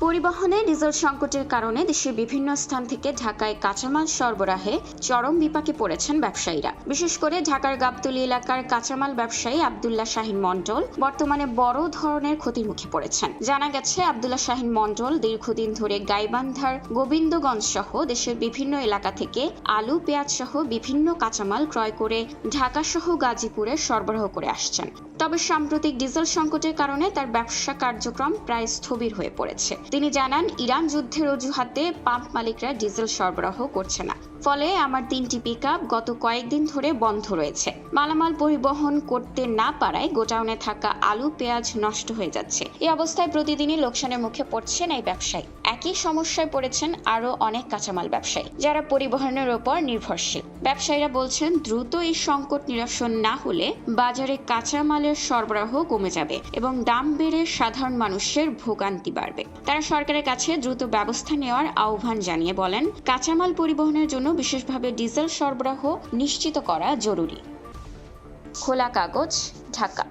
পরিবহনে ডিজেল সংকটের কারণে দেশের বিভিন্ন স্থান থেকে ঢাকায় কাঁচামাল সরবরাহে চরম বিপাকে পড়েছেন ব্যবসায়ীরা। বিশেষ করে ঢাকার গাবতলী এলাকার কাঁচামাল ব্যবসায়ী আব্দুল্লাহ শাহীন মণ্ডল বর্তমানে বড় ধরনের ক্ষতির মুখে পড়েছেন। জানা গেছে, আব্দুল্লাহ শাহীন মণ্ডল দীর্ঘদিন ধরে গাইবান্ধার গোবিন্দগঞ্জ সহ দেশের বিভিন্ন এলাকা থেকে আলু, পেঁয়াজ সহ বিভিন্ন কাঁচামাল ক্রয় করে ঢাকা সহ গাজীপুরে সরবরাহ করে আসছেন। তবে সাম্প্রতিক ডিজেল সংকটের কারণে তার ব্যবসা কার্যক্রম প্রায় স্থবির হয়ে পড়েছে। তিনি জানান, ইরান যুদ্ধের অজুহাতে পাম্প মালিকরা ডিজেল সরবরাহ করছে না, ফলে আমার 3টি পিকআপ গত কয়েকদিন ধরে বন্ধ রয়েছে। মালামাল পরিবহন করতে না পারায় গোডাউনে থাকা আলু, পেঁয়াজ নষ্ট হয়ে যাচ্ছে। এই অবস্থায় প্রতিদিনই লোকসানের মুখে পড়ছেন এই ব্যবসায়ী। একই সমস্যায় পড়েছেন আরো অনেক কাঁচামাল ব্যবসায়ী, যারা পরিবহনের উপর নির্ভরশীল। ব্যবসায়ীরা বলছেন, দ্রুত এই সংকট নিরসন না হলে বাজারে কাঁচামালের সরবরাহ কমে যাবে এবং দাম বেড়ে সাধারণ মানুষের ভোগান্তি বাড়বে। তারা সরকারের কাছে দ্রুত ব্যবস্থা নেওয়ার আহ্বান জানিয়ে বলেন, কাঁচামাল পরিবহনের জন্য বিশেষভাবে ডিজেল সরবরাহ নিশ্চিত করা জরুরি। খোলা কাগজ, ঢাকা।